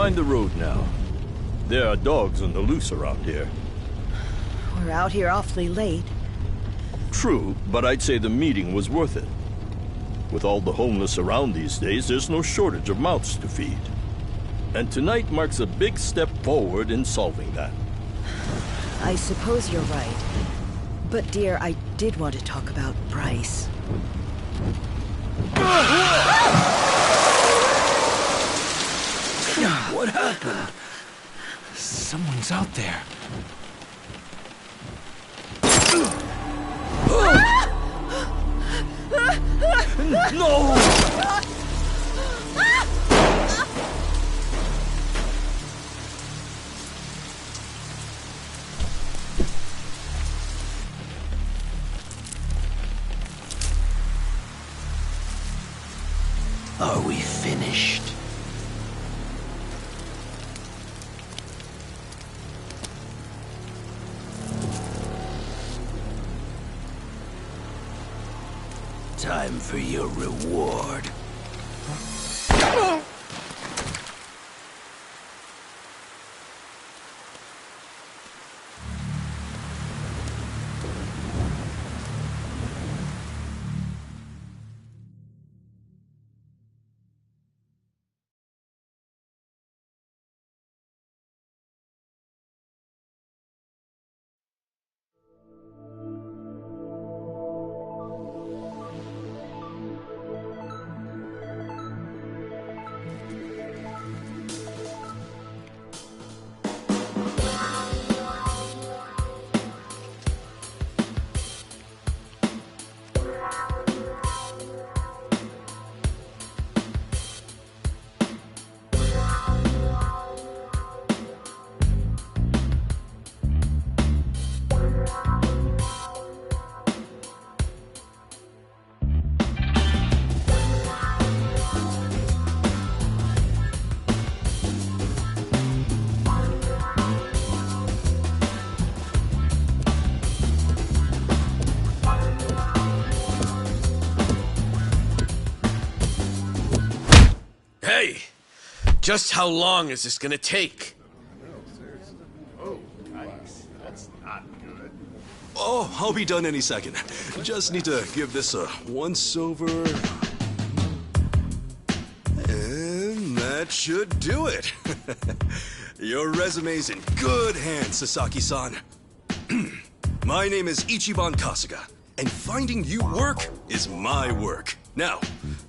Mind the road now. There are dogs on the loose around here. We're out here awfully late. True, but I'd say the meeting was worth it. With all the homeless around these days, there's no shortage of mouths to feed. And tonight marks a big step forward in solving that. I suppose you're right. But dear, I did want to talk about Bryce. What happened? Someone's out there. No! Are we finished? Time for your reward. Hey! Just how long is this gonna take? Oh, I'll be done any second. Just need to give this a once-over. And that should do it. Your resume's in good hands, Sasaki-san. My name is Ichiban Kasuga, and finding you work is my work. Now,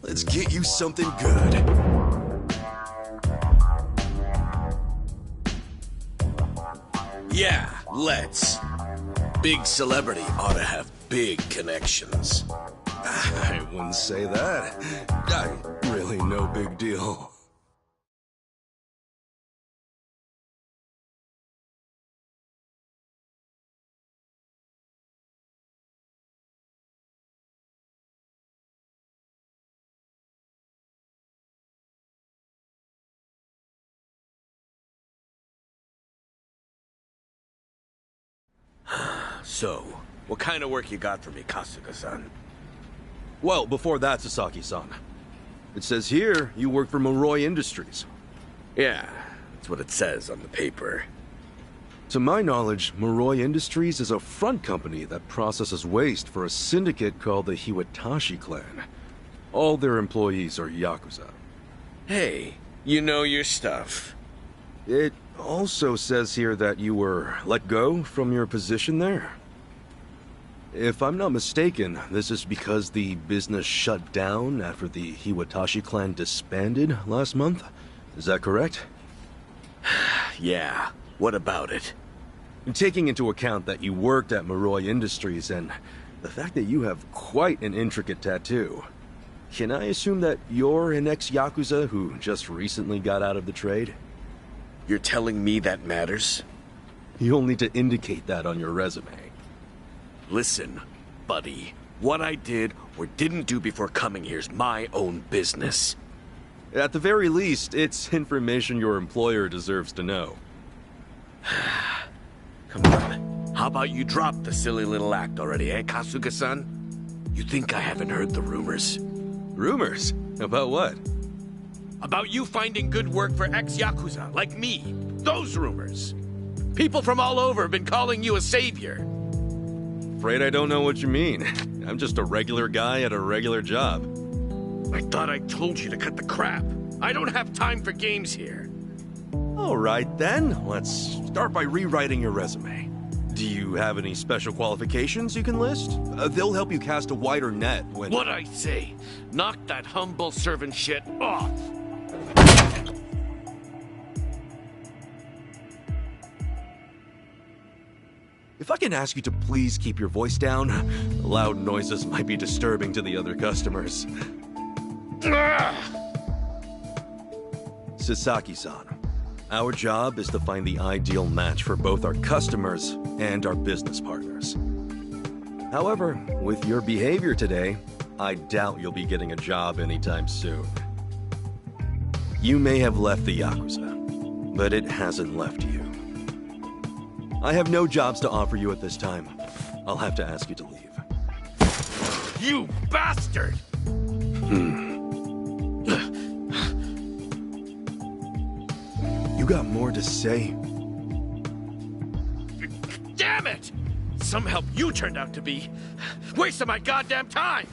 let's get you something good. Yeah, let's. Big celebrity ought to have big connections. I wouldn't say that. I'm really no big deal. So, what kind of work you got for me, Kasuga-san? Well, before that, Sasaki-san. It says here you work for Moroi Industries. Yeah, that's what it says on the paper. To my knowledge, Moroi Industries is a front company that processes waste for a syndicate called the Hiwatashi clan. All their employees are Yakuza. Hey, you know your stuff. It also says here that you were let go from your position there. If I'm not mistaken, this is because the business shut down after the Hiwatashi clan disbanded last month. Is that correct? Yeah, what about it? Taking into account that you worked at Moroi Industries and the fact that you have quite an intricate tattoo, can I assume that you're an ex-Yakuza who just recently got out of the trade? You're telling me that matters? You'll need to indicate that on your resume. Listen, buddy. What I did or didn't do before coming here's my own business. At the very least, it's information your employer deserves to know. Come on. How about you drop the silly little act already, eh, Kasuga-san? You think I haven't heard the rumors? Rumors? About what? About you finding good work for ex-Yakuza, like me. Those rumors. People from all over have been calling you a savior. Afraid I don't know what you mean. I'm just a regular guy at a regular job. I thought I told you to cut the crap. I don't have time for games here. All right, then. Let's start by rewriting your resume. Do you have any special qualifications you can list? They'll help you cast a wider net when... What'd I say? Knock that humble servant shit off. If I can ask you to please keep your voice down, loud noises might be disturbing to the other customers. Sasaki-san, our job is to find the ideal match for both our customers and our business partners. However, with your behavior today, I doubt you'll be getting a job anytime soon. You may have left the Yakuza, but it hasn't left you. I have no jobs to offer you at this time. I'll have to ask you to leave. You bastard! You got more to say? Damn it! Some help you turned out to be. Wasting my goddamn time!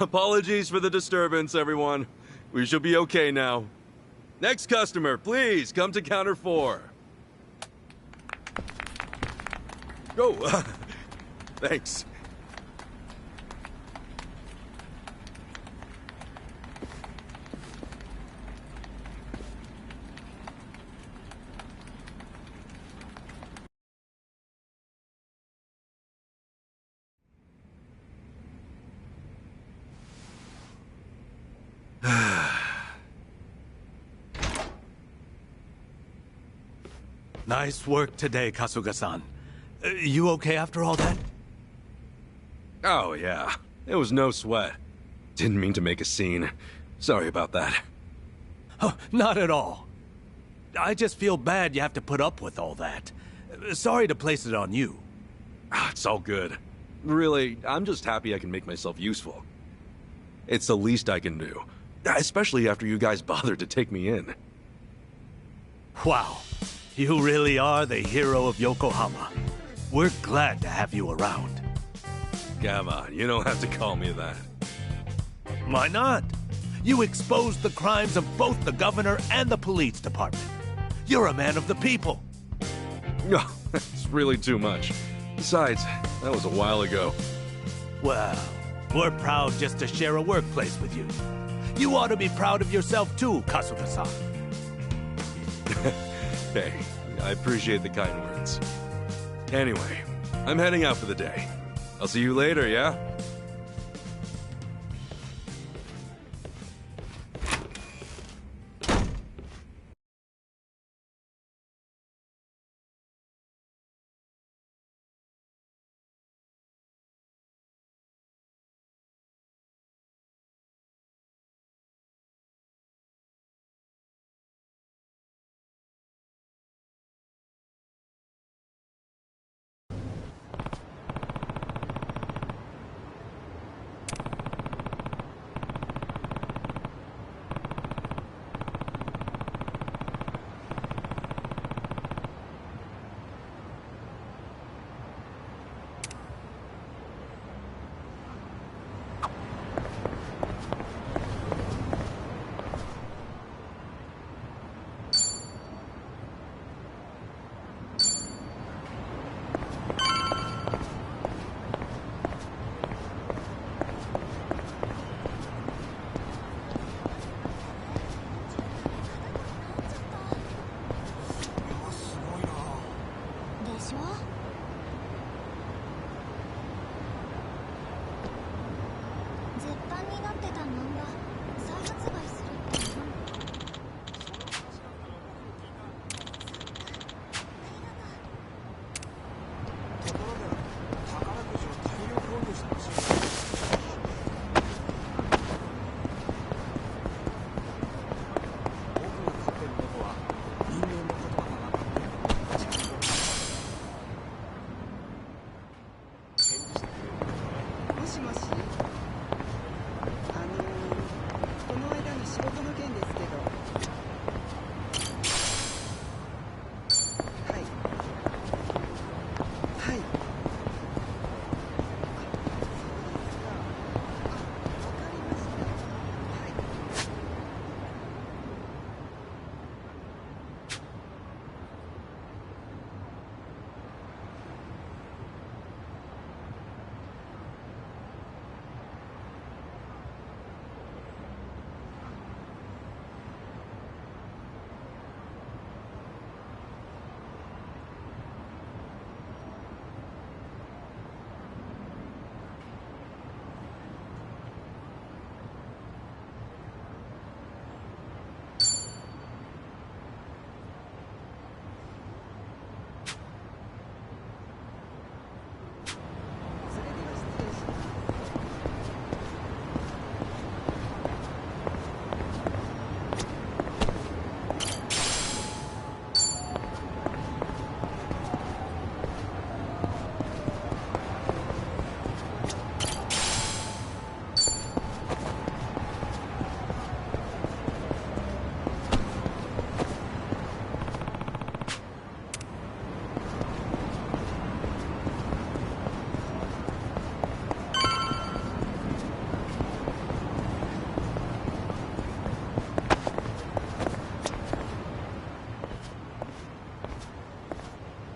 Apologies for the disturbance, everyone. We should be okay now. Next customer, please come to counter 4. Go. Thanks. Nice work today, Kasuga-san. You okay after all that? Oh, yeah. It was no sweat. Didn't mean to make a scene. Sorry about that. Oh, not at all. I just feel bad you have to put up with all that. Sorry to place it on you. It's all good. Really, I'm just happy I can make myself useful. It's the least I can do. Especially after you guys bothered to take me in. Wow. You really are the hero of Yokohama. We're glad to have you around. Come on, you don't have to call me that. Why not? You exposed the crimes of both the governor and the police department. You're a man of the people. No, it's really too much. Besides, that was a while ago. Well, we're proud just to share a workplace with you. You ought to be proud of yourself too, Kasuga-san. Hey, I appreciate the kind words. Anyway, I'm heading out for the day. I'll see you later, yeah?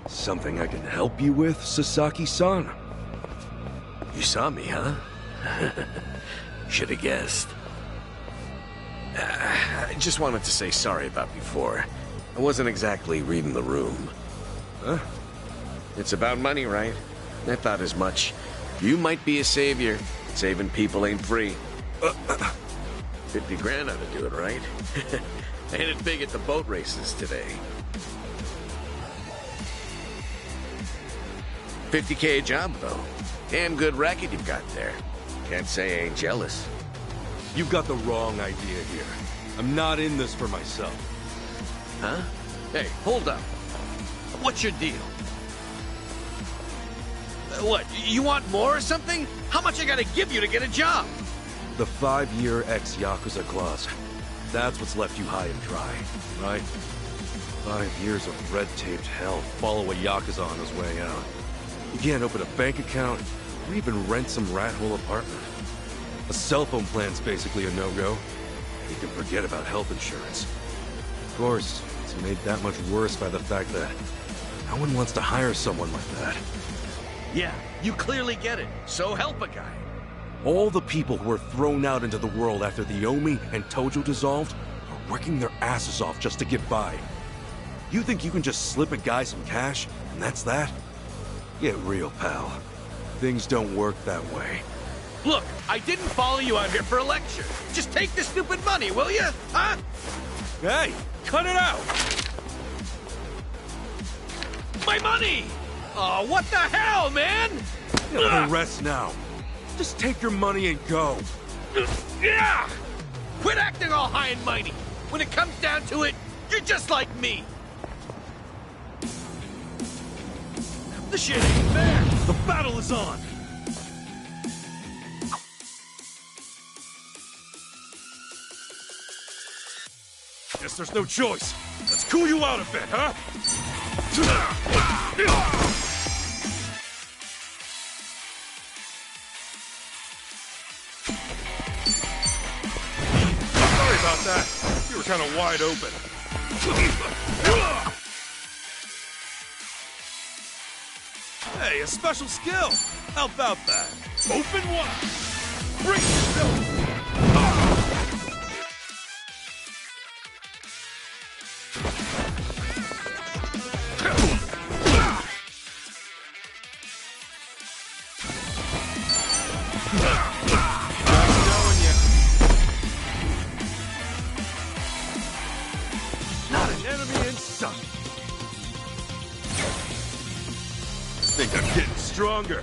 Something I can help you with, Sasaki-san? You saw me, huh? Should have guessed. I just wanted to say sorry about before. I wasn't exactly reading the room. Huh? It's about money, right? I thought as much. You might be a savior. Saving people ain't free. 50 grand ought to do it, right? Ain't it big at the boat races today? 50K a job, though. Damn good racket you've got there. Can't say I ain't jealous. You've got the wrong idea here. I'm not in this for myself. Huh? Hey, hold up. What's your deal? What, you want more or something? How much I gotta give you to get a job? The 5-year ex-Yakuza clause. That's what's left you high and dry, right? 5 years of red-taped hell follow a Yakuza on his way out. You can't open a bank account, or even rent some rat-hole apartment. A cell phone plan's basically a no-go. You can forget about health insurance. Of course, it's made that much worse by the fact that no one wants to hire someone like that. Yeah, you clearly get it. So help a guy. All the people who were thrown out into the world after the Omi and Tojo dissolved are working their asses off just to get by. You think you can just slip a guy some cash, and that's that? Get real, pal. Things don't work that way. Look, I didn't follow you out here for a lecture. Just take the stupid money, will you? Huh? Hey, cut it out! My money! Oh, what the hell, man? The rest now. Just take your money and go. Yeah! Quit acting all high and mighty. When it comes down to it, you're just like me. The shit ain't fair. The battle is on! Guess there's no choice. Let's cool you out a bit, huh? Sorry about that. You were kind of wide open. Hey, a special skill. How about that? Open wide. Bring yourself. Not an enemy in sight. Think I'm getting stronger.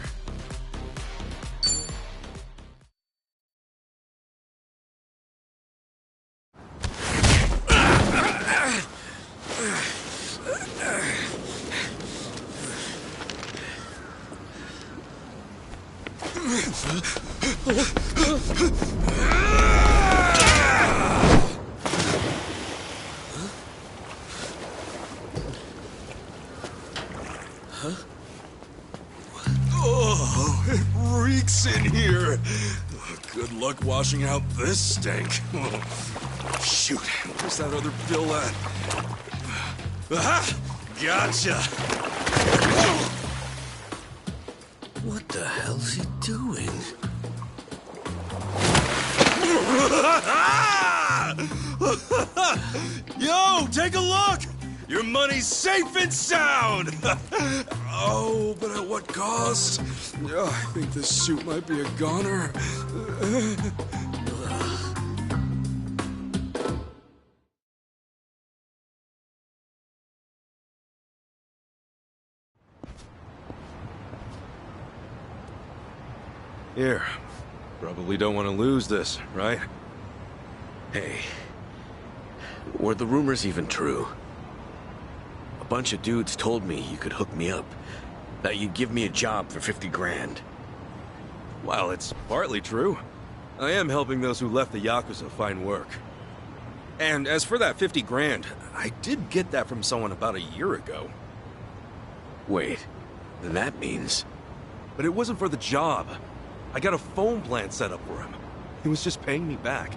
Oh, it reeks in here. Good luck washing out this stank. Shoot, where's that other bill at? Aha! Gotcha! What the hell's he doing? Yo, take a look! Your money's safe and sound! Oh, but at what cost? Oh, I think this suit might be a goner. Here. Probably don't want to lose this, right? Hey, were the rumors even true? A bunch of dudes told me you could hook me up, that you'd give me a job for 50 grand. Well, it's partly true. I am helping those who left the Yakuza find work. And as for that 50 grand, I did get that from someone about a year ago. Wait, then that means... But it wasn't for the job. I got a phone plan set up for him. He was just paying me back.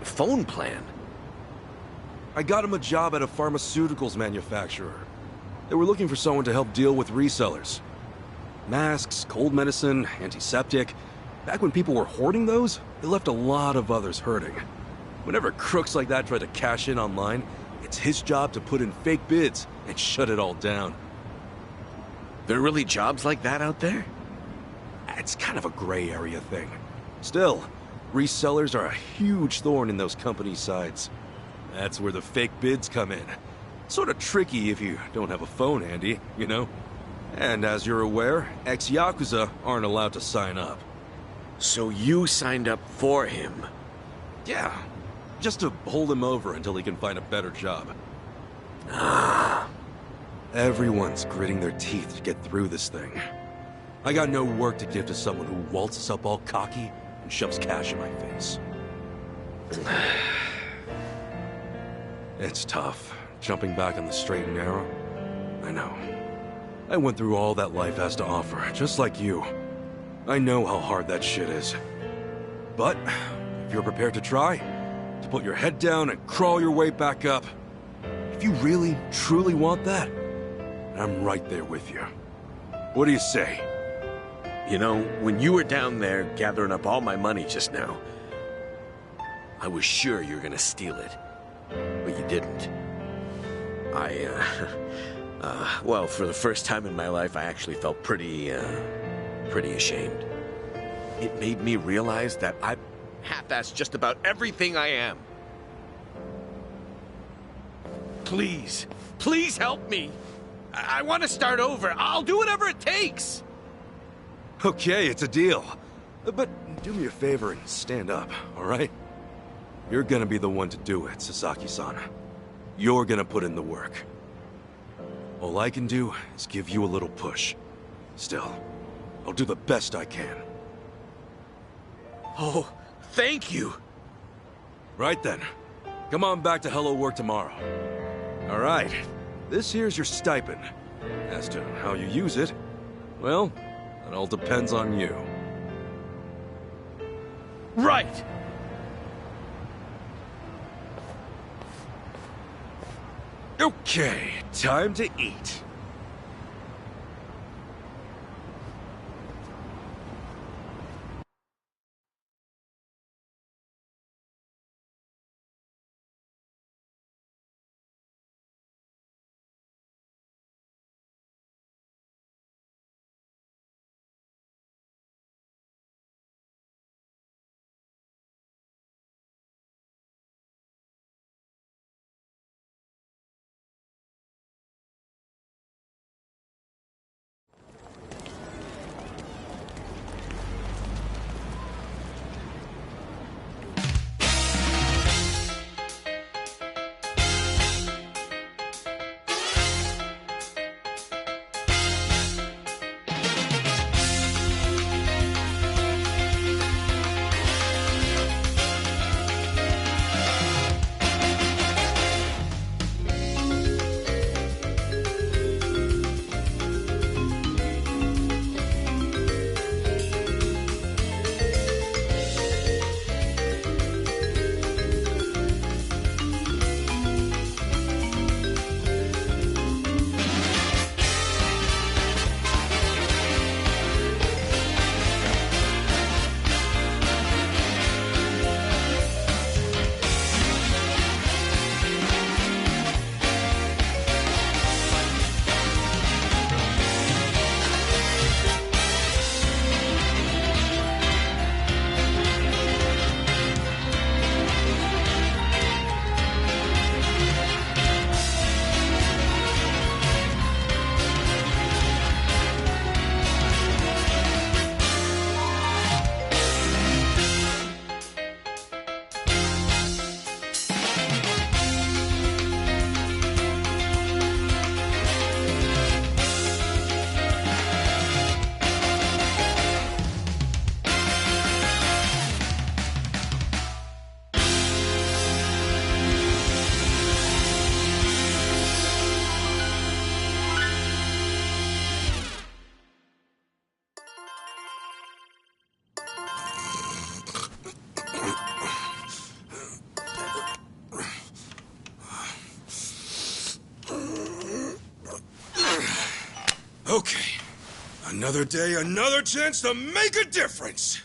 Phone plan? I got him a job at a pharmaceuticals manufacturer. They were looking for someone to help deal with resellers. Masks, cold medicine, antiseptic. Back when people were hoarding those, they left a lot of others hurting. Whenever crooks like that try to cash in online, it's his job to put in fake bids and shut it all down. There are really jobs like that out there? It's kind of a gray area thing. Still, resellers are a huge thorn in those companies' sides. That's where the fake bids come in. Sort of tricky if you don't have a phone handy, you know? And as you're aware, ex-Yakuza aren't allowed to sign up. So you signed up for him? Yeah, just to hold him over until he can find a better job. Everyone's gritting their teeth to get through this thing. I got no work to give to someone who waltzes up all cocky and shoves cash in my face. It's tough, jumping back on the straight and narrow. I know. I went through all that life has to offer, just like you. I know how hard that shit is. But, if you're prepared to try, to put your head down and crawl your way back up, if you really, truly want that, I'm right there with you. What do you say? You know, when you were down there gathering up all my money just now, I was sure you were gonna steal it. But you didn't. Well, for the first time in my life, I actually felt pretty ashamed. It made me realize that I half-assed just about everything I am. Please, please help me. I want to start over. I'll do whatever it takes. Okay, it's a deal. But do me a favor and stand up, all right? You're gonna be the one to do it, Sasaki-san. You're gonna put in the work. All I can do is give you a little push. Still, I'll do the best I can. Oh, thank you. Right then. Come on back to Hello Work tomorrow. All right. This here's your stipend. As to how you use it, well, it all depends on you. Right. Okay, time to eat. Okay. Another day, another chance to make a difference!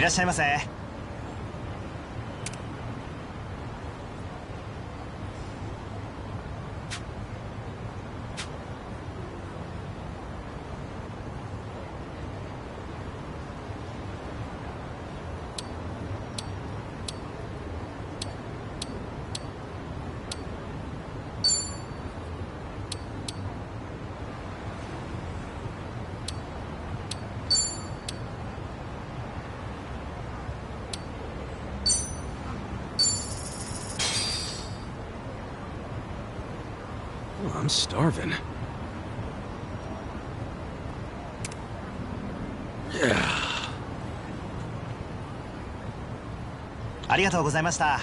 らっしゃいませ。Oh, I'm starving. Yeah. ありがとうございました。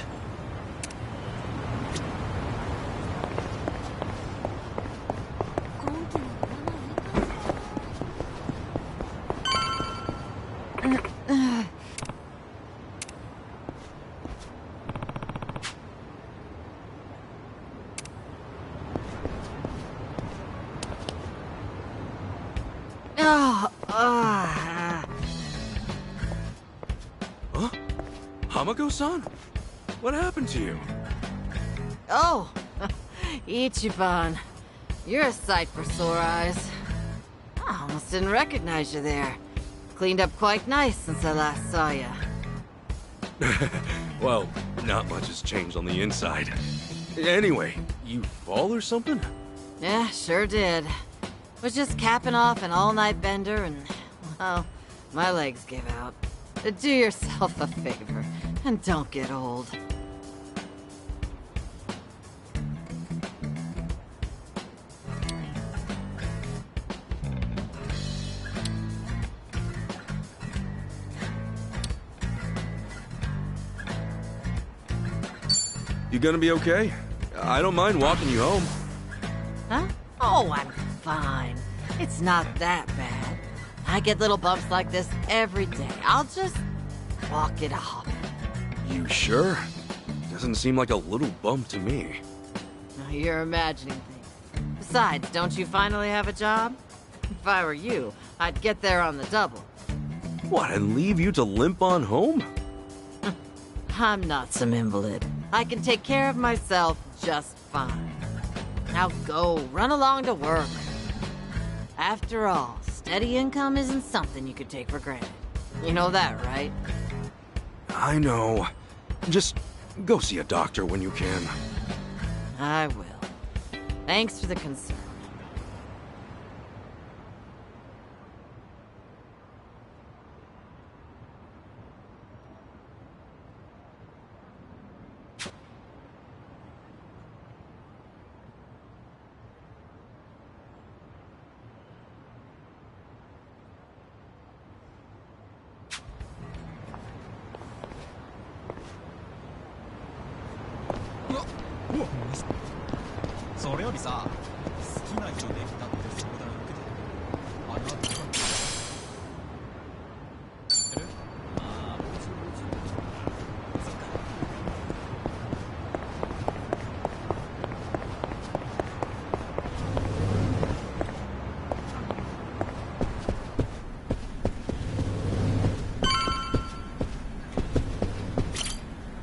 Huh? Hamako-san? What happened to you? Oh, Ichiban. You're a sight for sore eyes. I almost didn't recognize you there. Cleaned up quite nice since I last saw you. Well, not much has changed on the inside. Anyway, you fall or something? Yeah, sure did. Was just capping off an all-night bender and, well, my legs gave out. Do yourself a favor and don't get old. You gonna be okay? I don't mind walking you home. Huh? Oh, I'm fine. It's not that bad. I get little bumps like this every day. I'll just walk it off. You sure? Doesn't seem like a little bump to me. You're imagining things. Besides, don't you finally have a job? If I were you, I'd get there on the double. What, and leave you to limp on home? I'm not some invalid. I can take care of myself just fine. Now go, run along to work. After all, steady income isn't something you could take for granted. You know that, right? I know. Just go see a doctor when you can. I will. Thanks for the concern.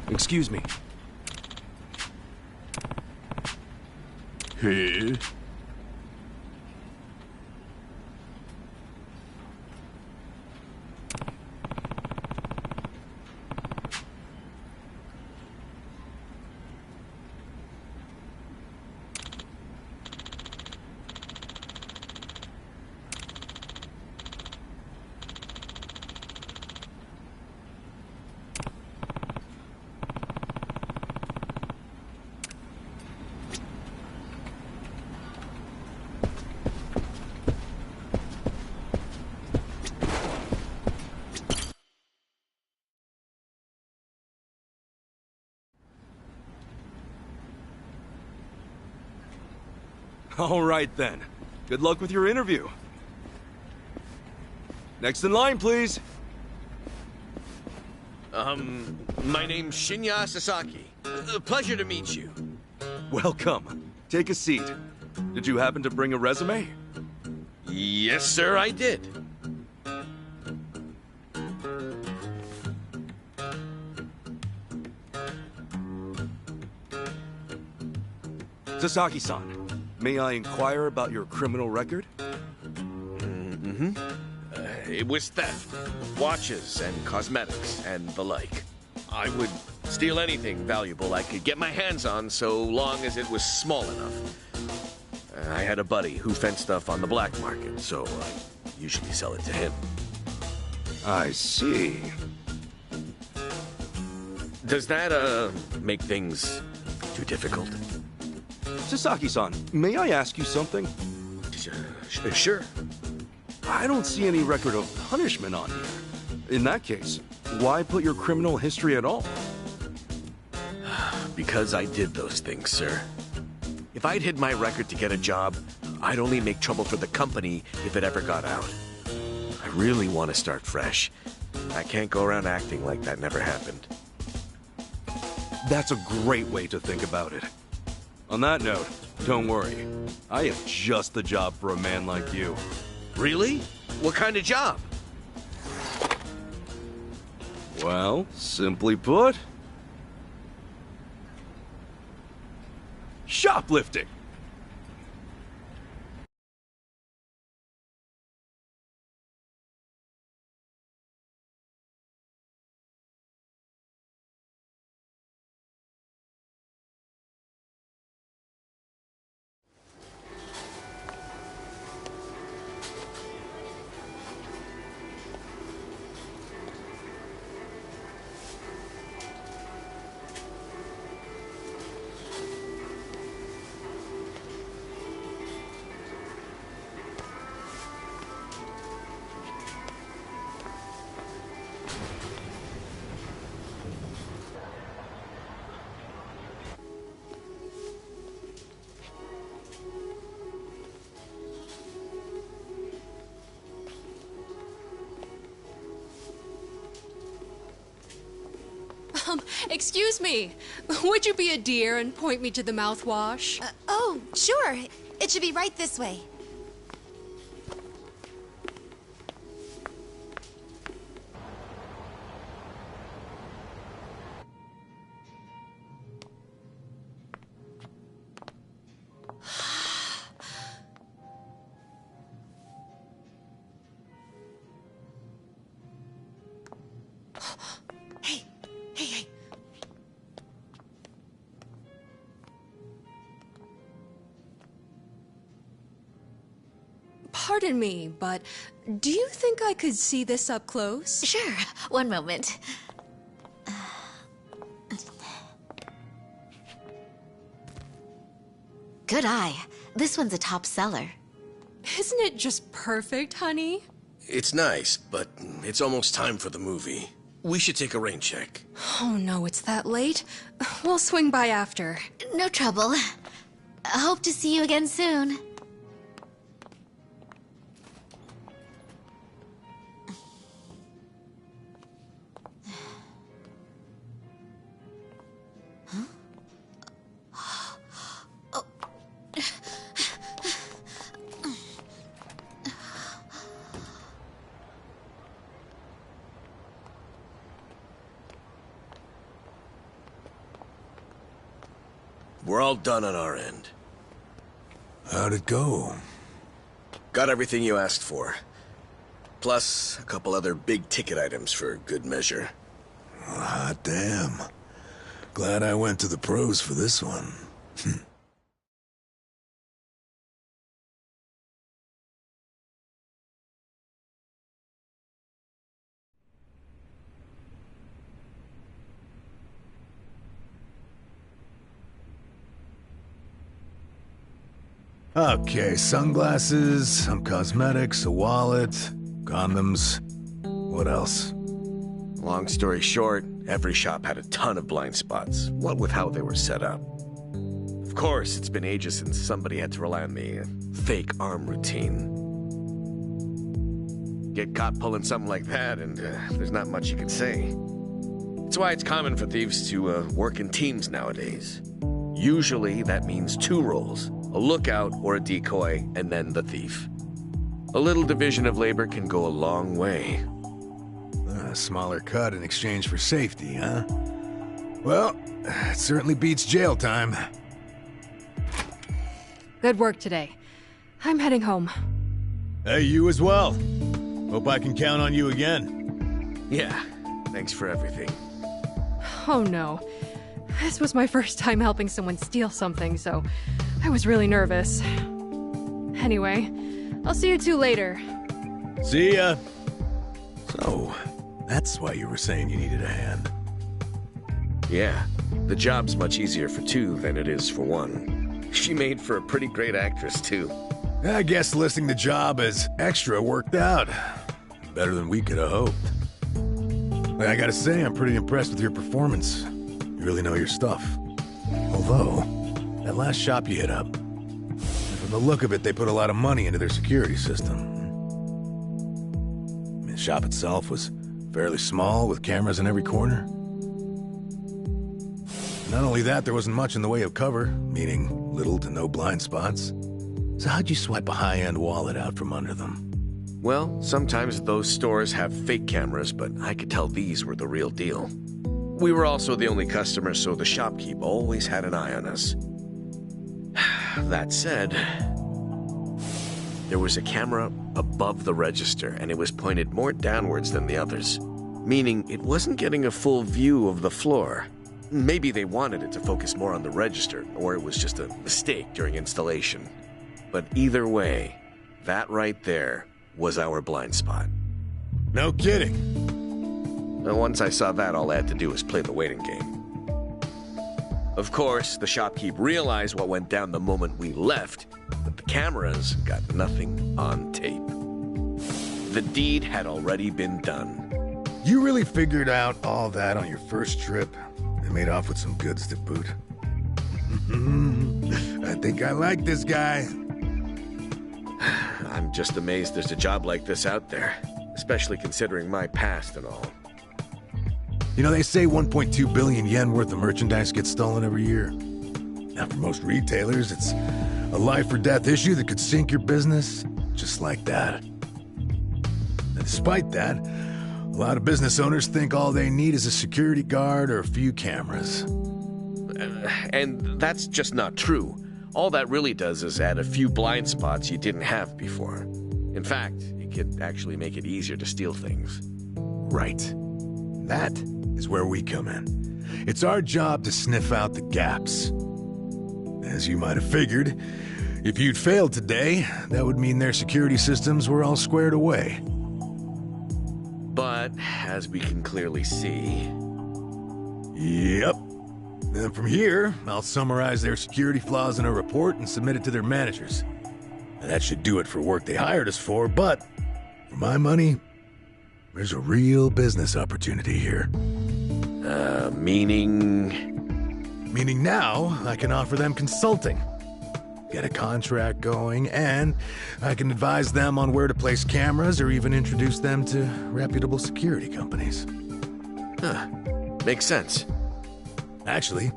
Excuse me. Hey? All right then. Good luck with your interview. Next in line, please. My name's Shinya Sasaki. Pleasure to meet you. Welcome. Take a seat. Did you happen to bring a resume? Yes, sir, I did. Sasaki-san, may I inquire about your criminal record? It was theft, watches and cosmetics and the like. I would steal anything valuable I could get my hands on so long as it was small enough. I had a buddy who fenced stuff on the black market, so I usually sell it to him. I see. Does that, make things too difficult? Sasaki-san, may I ask you something? Sure. I don't see any record of punishment on here. In that case, why put your criminal history at all? Because I did those things, sir. If I'd hid my record to get a job, I'd only make trouble for the company if it ever got out. I really want to start fresh. I can't go around acting like that never happened. That's a great way to think about it. On that note, don't worry. I have just the job for a man like you. Really? What kind of job? Well, simply put... shoplifting! Excuse me. Would you be a dear and point me to the mouthwash? Oh, sure. It should be right this way. Hey. Pardon me, but do you think I could see this up close? Sure. One moment. Good eye. This one's a top seller. Isn't it just perfect, honey? It's nice, but it's almost time for the movie. We should take a rain check. Oh no, it's that late. We'll swing by after. No trouble. Hope to see you again soon. We're all done on our end. How'd it go? Got everything you asked for. Plus, a couple other big-ticket items for good measure. Hot damn. Glad I went to the pros for this one. Okay, sunglasses, some cosmetics, a wallet, condoms. What else? Long story short, every shop had a ton of blind spots, what with how they were set up. Of course, it's been ages since somebody had to rely on the fake arm routine. Get caught pulling something like that, and there's not much you can say. That's why it's common for thieves to work in teams nowadays. Usually, that means two roles. A lookout or a decoy, and then the thief. A little division of labor can go a long way. A smaller cut in exchange for safety, huh? Well, it certainly beats jail time. Good work today. I'm heading home. Hey, you as well. Hope I can count on you again. Yeah, thanks for everything. Oh no. This was my first time helping someone steal something, so I was really nervous. Anyway, I'll see you two later. See ya. So, that's why you were saying you needed a hand. Yeah, the job's much easier for two than it is for one. She made for a pretty great actress, too. I guess listing the job as extra worked out. Better than we could have hoped. But I gotta say, I'm pretty impressed with your performance. You really know your stuff. Although, that last shop you hit up, from the look of it, they put a lot of money into their security system. The shop itself was fairly small, with cameras in every corner. Not only that, there wasn't much in the way of cover, meaning little to no blind spots. So how'd you swipe a high-end wallet out from under them? Well, sometimes those stores have fake cameras, but I could tell these were the real deal. We were also the only customers, so the shopkeep always had an eye on us. That said, there was a camera above the register, and it was pointed more downwards than the others, meaning it wasn't getting a full view of the floor. Maybe they wanted it to focus more on the register, or it was just a mistake during installation. But either way, that right there was our blind spot. No kidding. And once I saw that, all I had to do was play the waiting game. Of course, the shopkeep realized what went down the moment we left, but the cameras got nothing on tape. The deed had already been done. You really figured out all that on your first trip and made off with some goods to boot. I think I like this guy. I'm just amazed there's a job like this out there, especially considering my past and all. You know, they say 1.2 billion yen worth of merchandise gets stolen every year. Now, for most retailers, it's a life-or-death issue that could sink your business, just like that. And despite that, a lot of business owners think all they need is a security guard or a few cameras. And that's just not true. All that really does is add a few blind spots you didn't have before. In fact, it could actually make it easier to steal things. Right. That is where we come in. It's our job to sniff out the gaps. As you might have figured, if you'd failed today, that would mean their security systems were all squared away. But, as we can clearly see... Yep. And from here, I'll summarize their security flaws in a report and submit it to their managers. And that should do it for work they hired us for, but for my money, there's a real business opportunity here. Meaning? Meaning now, I can offer them consulting. Get a contract going, and I can advise them on where to place cameras or even introduce them to reputable security companies. Huh. Makes sense. Actually,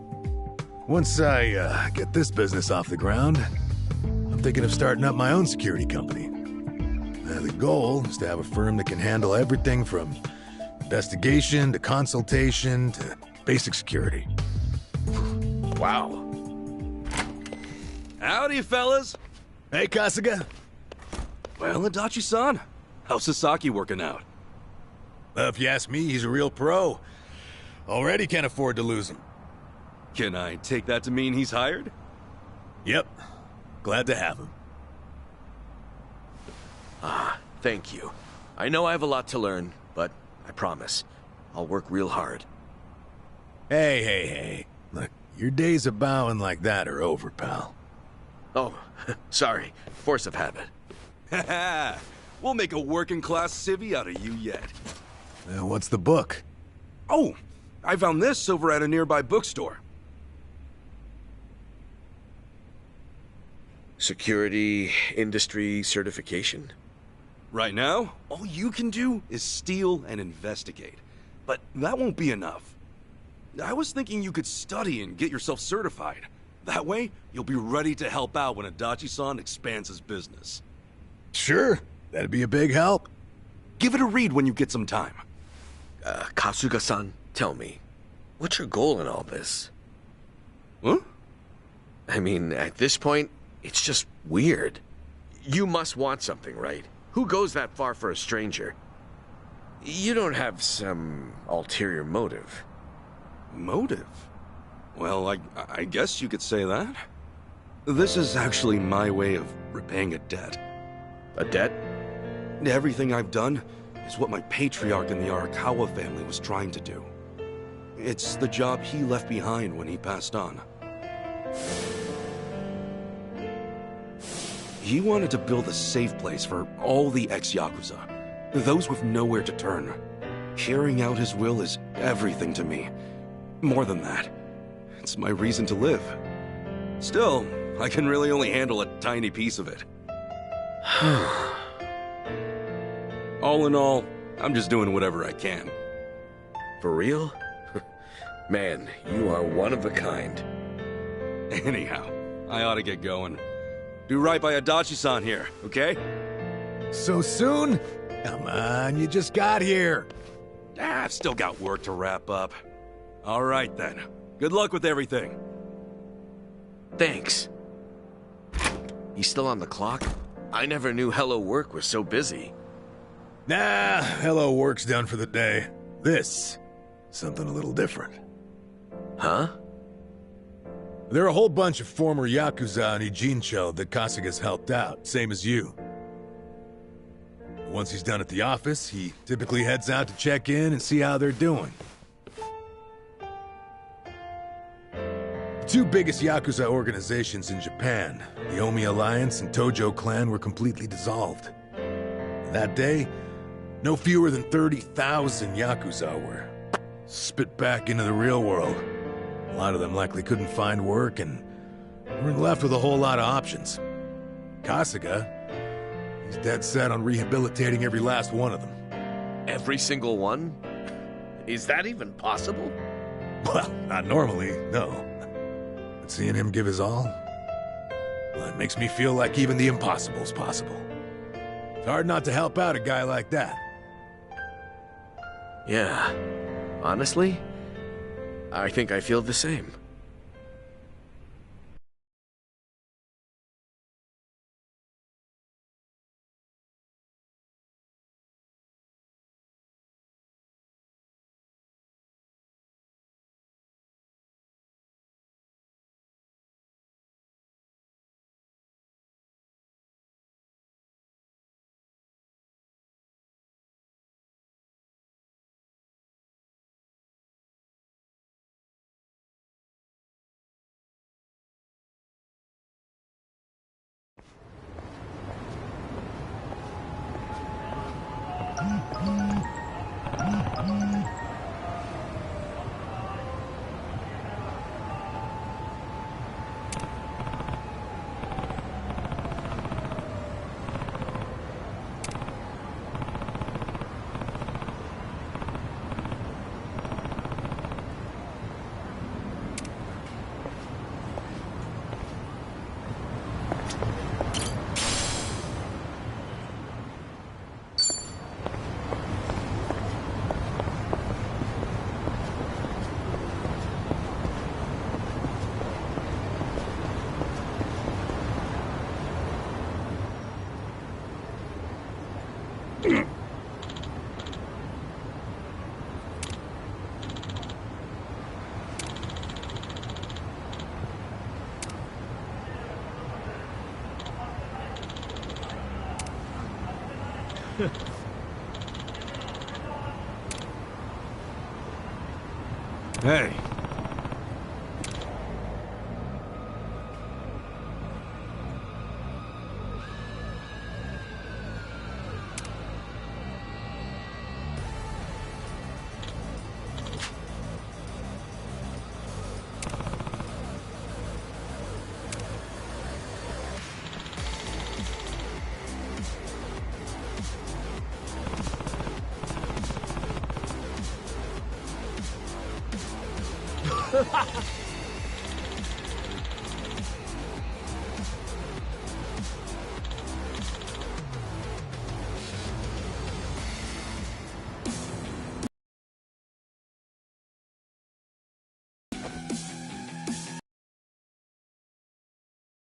once I get this business off the ground, I'm thinking of starting up my own security company. The goal is to have a firm that can handle everything from investigation to consultation to basic security. Wow. Howdy, fellas. Hey, Kasuga. Well, Adachi-san, how's Sasaki working out? If you ask me, he's a real pro. Already can't afford to lose him. Can I take that to mean he's hired? Yep. Glad to have him. Thank you. I know I have a lot to learn, but I promise, I'll work real hard. Hey. Look, your days of bowing like that are over, pal. Oh, sorry. Force of habit. Haha, we'll make a working-class civvy out of you yet. What's the book? Oh, I found this over at a nearby bookstore. Security industry certification? Right now, all you can do is steal and investigate. But that won't be enough. I was thinking you could study and get yourself certified. That way, you'll be ready to help out when Adachi-san expands his business. Sure, that'd be a big help. Give it a read when you get some time. Kasuga-san, tell me, what's your goal in all this? Huh? I mean, at this point, It's just weird. You must want something, right? Who goes that far for a stranger? You don't have some ulterior motive. Motive? Well, I guess you could say that. This is actually my way of repaying a debt. A debt? Everything I've done is what my patriarch in the Arakawa family was trying to do. It's the job he left behind when he passed on. He wanted to build a safe place for all the ex-Yakuza, those with nowhere to turn. Carrying out his will is everything to me. More than that, it's my reason to live. Still, I can really only handle a tiny piece of it. All in all, I'm just doing whatever I can. For real? Man, you are one of a kind. Anyhow, I ought to get going. Do right by Adachi-san here, okay? So soon? Come on, you just got here. I've still got work to wrap up. All right then. Good luck with everything. Thanks. He's still on the clock? I never knew Hello Work was so busy. Nah, Hello Work's done for the day. This, something a little different. Huh? There are a whole bunch of former Yakuza in Ijincho that Kasuga's helped out, same as you. Once he's done at the office, he typically heads out to check in and see how they're doing. The two biggest Yakuza organizations in Japan, the Omi Alliance and Tojo Clan, were completely dissolved. And that day, no fewer than 30,000 Yakuza were spit back into the real world. A lot of them likely couldn't find work and weren't left with a whole lot of options. Kasuga, he's dead set on rehabilitating every last one of them. Every single one? Is that even possible? Well, not normally, no. But seeing him give his all, well, it makes me feel like even the impossible's possible. It's hard not to help out a guy like that. Yeah. Honestly, I think I feel the same. Hey.